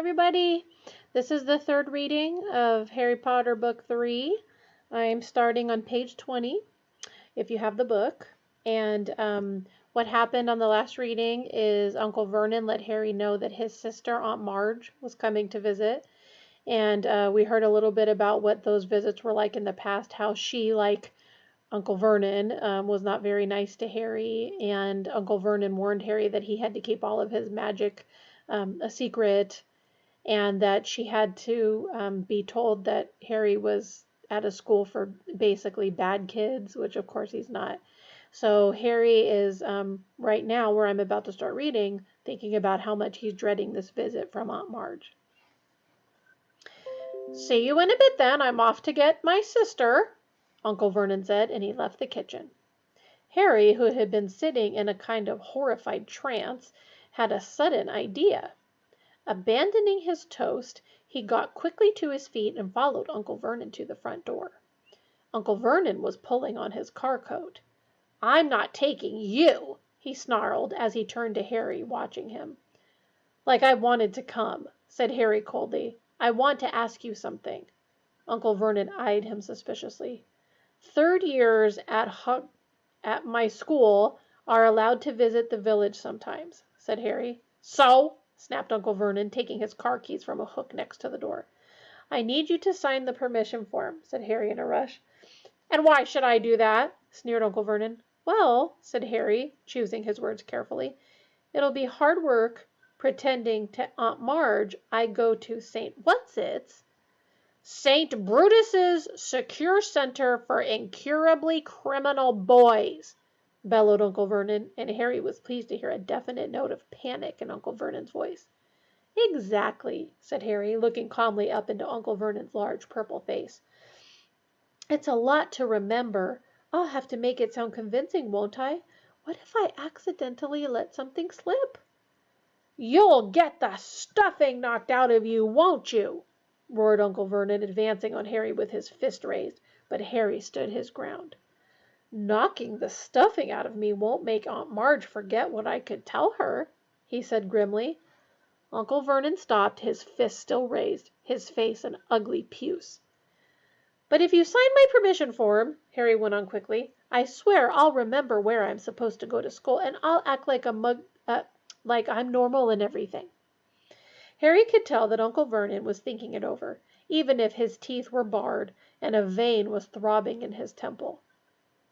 everybody. This is the third reading of Harry Potter Book 3. I'm starting on page 20, if you have the book. And what happened on the last reading is Uncle Vernon let Harry know that his sister, Aunt Marge, was coming to visit. And we heard a little bit about what those visits were like in the past, how she, like Uncle Vernon, was not very nice to Harry. And Uncle Vernon warned Harry that he had to keep all of his magic a secret, and that she had to be told that Harry was at a school for basically bad kids, which of course he's not. So Harry is right now, where I'm about to start reading, thinking about how much he's dreading this visit from Aunt Marge. "See you in a bit then. I'm off to get my sister," Uncle Vernon said, and he left the kitchen. Harry, who had been sitting in a kind of horrified trance, had a sudden idea. Abandoning his toast, he got quickly to his feet and followed Uncle Vernon to the front door. Uncle Vernon was pulling on his car coat. "I'm not taking you," he snarled as he turned to Harry, watching him. "Like I wanted to come," said Harry coldly. "I want to ask you something." Uncle Vernon eyed him suspiciously. "Third years at my school are allowed to visit the village sometimes," said Harry. "So?" snapped Uncle Vernon, taking his car keys from a hook next to the door. "I need you to sign the permission form," said Harry in a rush. "And why should I do that?" sneered Uncle Vernon. "Well," said Harry, choosing his words carefully, "it'll be hard work pretending to Aunt Marge I go to St. Brutus's Secure Center for Incurably Criminal Boys," bellowed Uncle Vernon, and Harry was pleased to hear a definite note of panic in Uncle Vernon's voice. "Exactly," said Harry, looking calmly up into Uncle Vernon's large purple face. "It's a lot to remember. I'll have to make it sound convincing, won't I? What if I accidentally let something slip?" "You'll get the stuffing knocked out of you, won't you?" roared Uncle Vernon, advancing on Harry with his fist raised, but Harry stood his ground. "Knocking the stuffing out of me won't make Aunt Marge forget what I could tell her," he said grimly. Uncle Vernon stopped, his fist still raised, his face an ugly puce. "But if you sign my permission form," Harry went on quickly, "I swear I'll remember where I'm supposed to go to school, and I'll act like like I'm normal and everything." Harry could tell that Uncle Vernon was thinking it over, even if his teeth were barred and a vein was throbbing in his temple.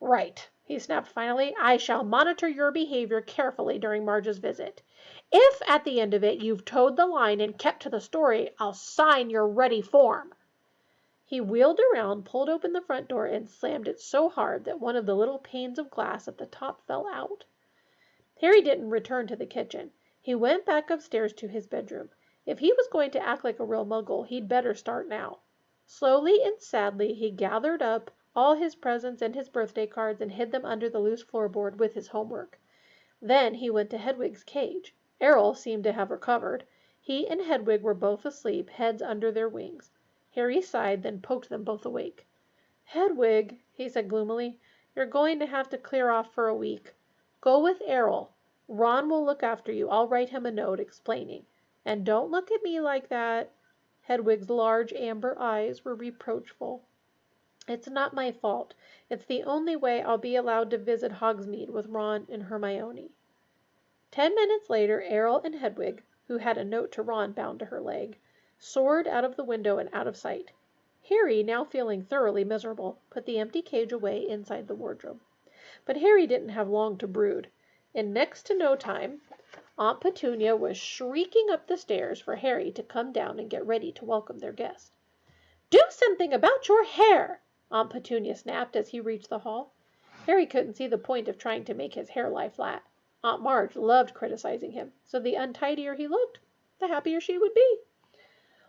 "Right," he snapped finally. "I shall monitor your behavior carefully during Marge's visit. If, at the end of it, you've toed the line and kept to the story, I'll sign your ready form." He wheeled around, pulled open the front door, and slammed it so hard that one of the little panes of glass at the top fell out. Harry didn't return to the kitchen. He went back upstairs to his bedroom. If he was going to act like a real muggle, he'd better start now. Slowly and sadly, he gathered up all his presents and his birthday cards and hid them under the loose floorboard with his homework. Then he went to Hedwig's cage. Errol seemed to have recovered. He and Hedwig were both asleep, heads under their wings. Harry sighed, then poked them both awake. "Hedwig," he said gloomily, "you're going to have to clear off for a week. Go with Errol. Ron will look after you. I'll write him a note explaining. And don't look at me like that." Hedwig's large amber eyes were reproachful. "It's not my fault. It's the only way I'll be allowed to visit Hogsmeade with Ron and Hermione." 10 minutes later, Errol and Hedwig, who had a note to Ron bound to her leg, soared out of the window and out of sight. Harry, now feeling thoroughly miserable, put the empty cage away inside the wardrobe. But Harry didn't have long to brood. In next to no time, Aunt Petunia was shrieking up the stairs for Harry to come down and get ready to welcome their guest. "Do something about your hair!" Aunt Petunia snapped as he reached the hall. Harry couldn't see the point of trying to make his hair lie flat. Aunt Marge loved criticizing him, so the untidier he looked, the happier she would be.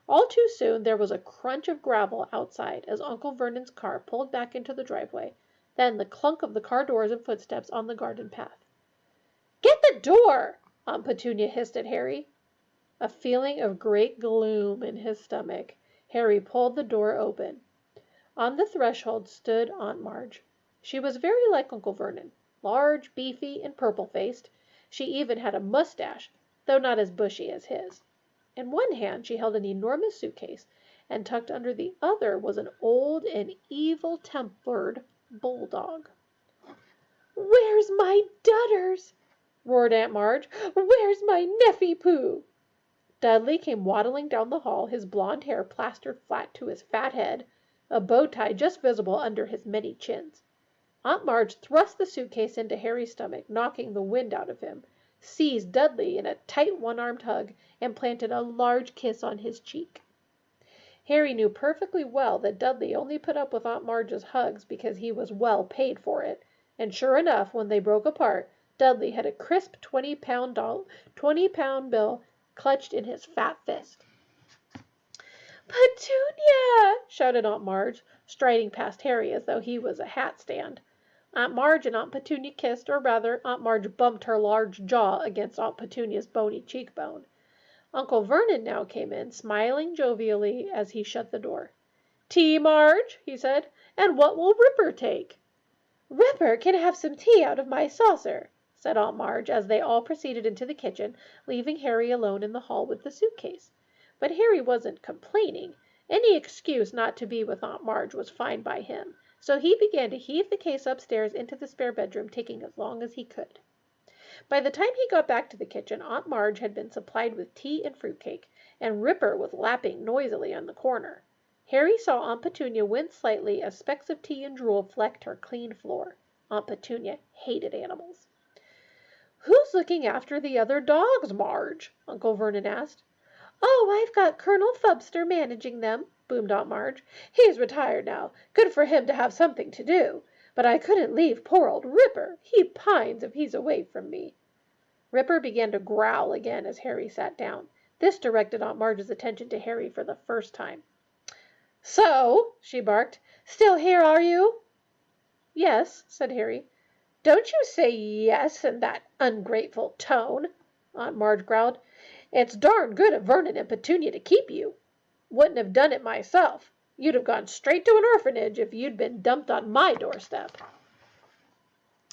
All too soon there was a crunch of gravel outside as Uncle Vernon's car pulled back into the driveway, then the clunk of the car doors and footsteps on the garden path. "Get the door!" Aunt Petunia hissed at Harry. A feeling of great gloom in his stomach, Harry pulled the door open. On the threshold stood Aunt Marge. She was very like Uncle Vernon, large, beefy, and purple-faced. She even had a mustache, though not as bushy as his. In one hand she held an enormous suitcase, and tucked under the other was an old and evil-tempered bulldog. "Where's my dudders?" roared Aunt Marge. "Where's my Neffy Pooh?" Dudley came waddling down the hall, his blond hair plastered flat to his fat head, a bow tie just visible under his many chins. Aunt Marge thrust the suitcase into Harry's stomach, knocking the wind out of him, seized Dudley in a tight one-armed hug, and planted a large kiss on his cheek. Harry knew perfectly well that Dudley only put up with Aunt Marge's hugs because he was well paid for it, and sure enough, when they broke apart, Dudley had a crisp 20-pound bill clutched in his fat fist. "Petunia!" shouted Aunt Marge, striding past Harry as though he was a hat stand. Aunt Marge and Aunt Petunia kissed, or rather, Aunt Marge bumped her large jaw against Aunt Petunia's bony cheekbone. Uncle Vernon now came in, smiling jovially as he shut the door. "Tea, Marge?" he said. "And what will Ripper take?" "Ripper can have some tea out of my saucer," said Aunt Marge, as they all proceeded into the kitchen, leaving Harry alone in the hall with the suitcase. But Harry wasn't complaining. Any excuse not to be with Aunt Marge was fine by him, so he began to heave the case upstairs into the spare bedroom, taking as long as he could. By the time he got back to the kitchen, Aunt Marge had been supplied with tea and fruitcake, and Ripper was lapping noisily on the corner. Harry saw Aunt Petunia wince slightly as specks of tea and drool flecked her clean floor. Aunt Petunia hated animals. "Who's looking after the other dogs, Marge?" Uncle Vernon asked. "Oh, I've got Colonel Fubster managing them," boomed Aunt Marge. "He's retired now. Good for him to have something to do. But I couldn't leave poor old Ripper. He pines if he's away from me." Ripper began to growl again as Harry sat down. This directed Aunt Marge's attention to Harry for the first time. "So," she barked, "still here, are you?" "Yes," said Harry. "Don't you say yes in that ungrateful tone," Aunt Marge growled. "It's darn good of Vernon and Petunia to keep you. Wouldn't have done it myself. You'd have gone straight to an orphanage if you'd been dumped on my doorstep."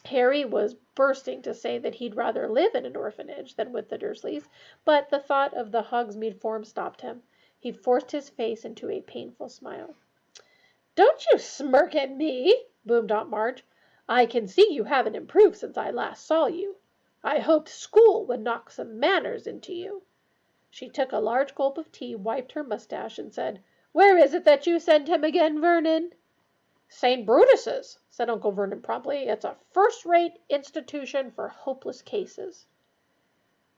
Harry was bursting to say that he'd rather live in an orphanage than with the Dursleys, but the thought of the Hogsmeade form stopped him. He forced his face into a painful smile. "Don't you smirk at me," boomed Aunt Marge. "I can see you haven't improved since I last saw you. I hoped school would knock some manners into you." She took a large gulp of tea, wiped her mustache, and said, "Where is it that you sent him again, Vernon?" "St. Brutus's," said Uncle Vernon promptly. "It's a first-rate institution for hopeless cases."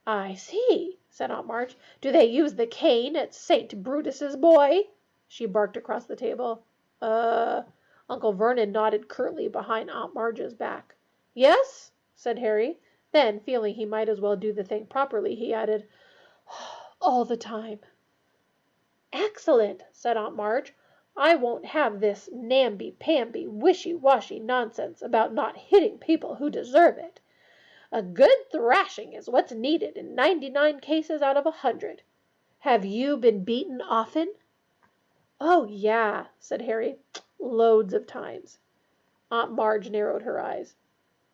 "I see," said Aunt Marge. "Do they use the cane at St. Brutus's, boy?" She barked across the table. Uncle Vernon nodded curtly behind Aunt Marge's back. "Yes?" said Harry. Then, feeling he might as well do the thing properly, he added, "all the time." "Excellent," said Aunt Marge. "I won't have this namby-pamby, wishy-washy nonsense about not hitting people who deserve it. A good thrashing is what's needed in 99 cases out of 100. Have you been beaten often?" "Oh, yeah," said Harry. "Loads of times." Aunt Marge narrowed her eyes.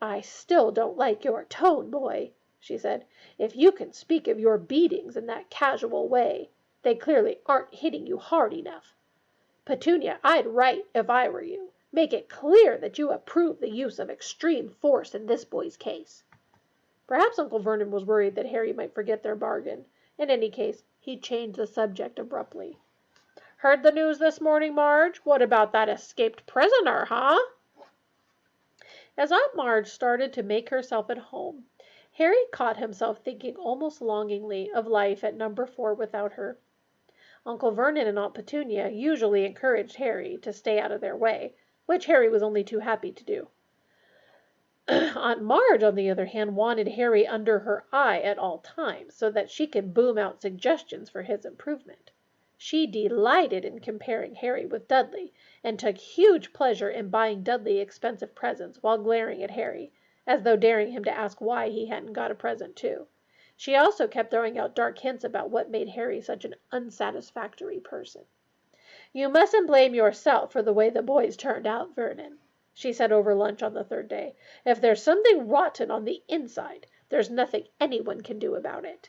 "I still don't like your tone, boy," she said. "If you can speak of your beatings in that casual way, they clearly aren't hitting you hard enough. Petunia, I'd write, if I were you. Make it clear that you approve the use of extreme force in this boy's case." Perhaps Uncle Vernon was worried that Harry might forget their bargain. In any case, he changed the subject abruptly. "Heard the news this morning, Marge? What about that escaped prisoner, huh?" As Aunt Marge started to make herself at home, Harry caught himself thinking almost longingly of life at number 4 without her. Uncle Vernon and Aunt Petunia usually encouraged Harry to stay out of their way, which Harry was only too happy to do. Aunt Marge, on the other hand, wanted Harry under her eye at all times, so that she could boom out suggestions for his improvement. She delighted in comparing Harry with Dudley, and took huge pleasure in buying Dudley expensive presents while glaring at Harry, as though daring him to ask why he hadn't got a present too. She also kept throwing out dark hints about what made Harry such an unsatisfactory person. "You mustn't blame yourself for the way the boys turned out, Vernon," she said over lunch on the 3rd day. "If there's something rotten on the inside, there's nothing anyone can do about it."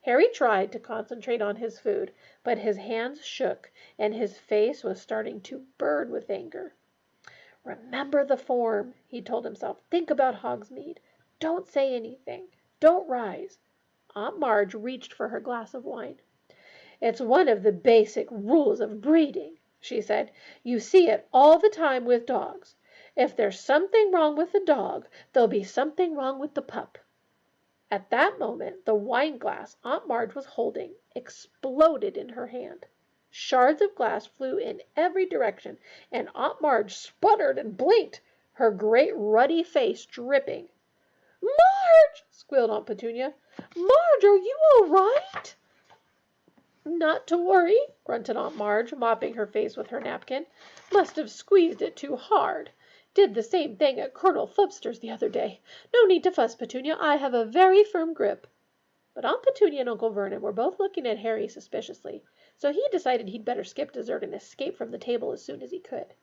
Harry tried to concentrate on his food, but his hands shook, and his face was starting to burn with anger. "Remember the form," he told himself. "Think about Hogsmeade. Don't say anything. Don't rise." Aunt Marge reached for her glass of wine. "It's one of the basic rules of breeding," she said. "You see it all the time with dogs. If there's something wrong with the dog, there'll be something wrong with the pup." At that moment, the wine glass Aunt Marge was holding exploded in her hand. Shards of glass flew in every direction, and Aunt Marge sputtered and blinked, her great ruddy face dripping. "Marge!" squealed Aunt Petunia. "Marge, are you all right?" "Not to worry," grunted Aunt Marge, mopping her face with her napkin. "Must have squeezed it too hard. Did the same thing at Colonel Flubster's the other day. No need to fuss, Petunia. I have a very firm grip." But Aunt Petunia and Uncle Vernon were both looking at Harry suspiciously, so he decided he'd better skip dessert and escape from the table as soon as he could.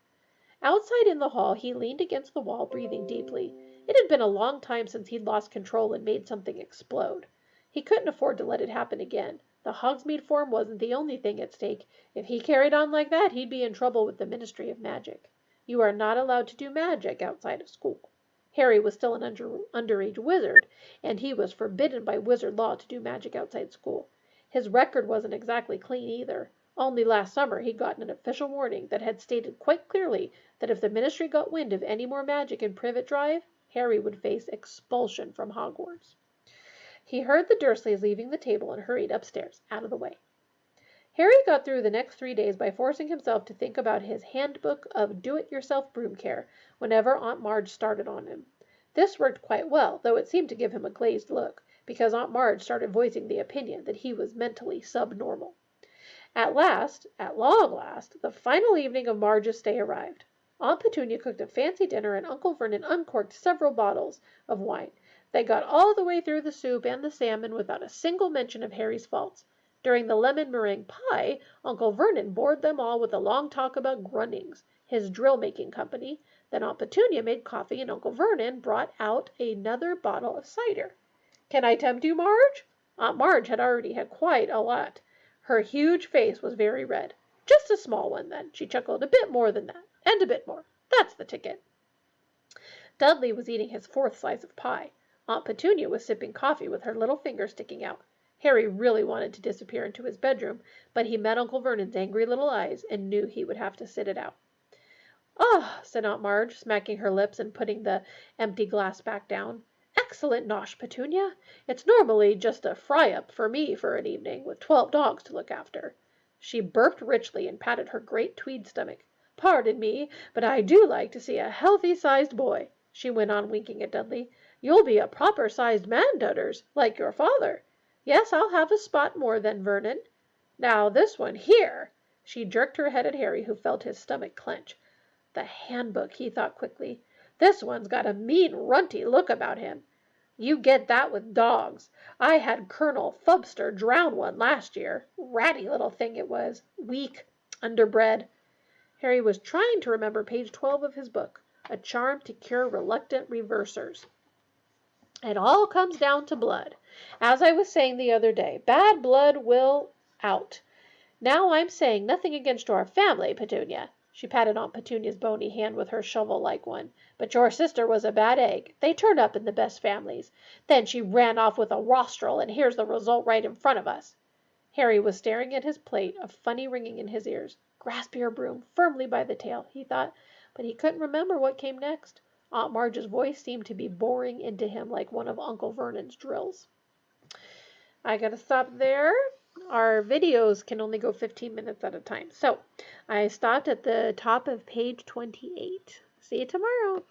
Outside in the hall, he leaned against the wall, breathing deeply. It had been a long time since he'd lost control and made something explode. He couldn't afford to let it happen again. The Hogsmeade form wasn't the only thing at stake. If he carried on like that, he'd be in trouble with the Ministry of Magic. You are not allowed to do magic outside of school. Harry was still an underage wizard, and he was forbidden by wizard law to do magic outside school. His record wasn't exactly clean either. Only last summer he'd gotten an official warning that had stated quite clearly that if the Ministry got wind of any more magic in Privet Drive, Harry would face expulsion from Hogwarts. He heard the Dursleys leaving the table and hurried upstairs, out of the way. Harry got through the next 3 days by forcing himself to think about his handbook of do-it-yourself broom care whenever Aunt Marge started on him. This worked quite well, though it seemed to give him a glazed look, because Aunt Marge started voicing the opinion that he was mentally subnormal. At long last, the final evening of Marge's stay arrived. Aunt Petunia cooked a fancy dinner, and Uncle Vernon uncorked several bottles of wine. They got all the way through the soup and the salmon without a single mention of Harry's faults. During the lemon meringue pie, Uncle Vernon bored them all with a long talk about Grunnings, his drill-making company. Then Aunt Petunia made coffee, and Uncle Vernon brought out another bottle of cider. "Can I tempt you, Marge?" Aunt Marge had already had quite a lot. Her huge face was very red. "Just a small one, then," she chuckled. "A bit more than that, and a bit more. That's the ticket." Dudley was eating his 4th slice of pie. Aunt Petunia was sipping coffee with her little finger sticking out. Harry really wanted to disappear into his bedroom, but he met Uncle Vernon's angry little eyes and knew he would have to sit it out. "Ah," said Aunt Marge, smacking her lips and putting the empty glass back down. "Excellent nosh, Petunia. It's normally just a fry-up for me for an evening, with 12 dogs to look after." She burped richly and patted her great tweed stomach. "Pardon me, but I do like to see a healthy-sized boy," she went on, winking at Dudley. "You'll be a proper-sized man, Dudders, like your father. Yes, I'll have a spot more than Vernon. Now this one here." She jerked her head at Harry, who felt his stomach clench. "The handbook," he thought quickly. "This one's got a mean, runty look about him. You get that with dogs. I had Colonel Flubster drown one last year. Ratty little thing it was. Weak. Underbred." Harry was trying to remember page 12 of his book, "A Charm to Cure Reluctant Reversers." "It all comes down to blood. As I was saying the other day, bad blood will out. Now I'm saying nothing against your family, Petunia." She patted Aunt Petunia's bony hand with her shovel-like one. "But your sister was a bad egg. They turn up in the best families. Then she ran off with a rostral, and here's the result right in front of us." Harry was staring at his plate, a funny ringing in his ears. "Grasp your broom firmly by the tail," he thought, but he couldn't remember what came next. Aunt Marge's voice seemed to be boring into him like one of Uncle Vernon's drills. I gotta stop there. Our videos can only go 15 minutes at a time. So I stopped at the top of page 28. See you tomorrow.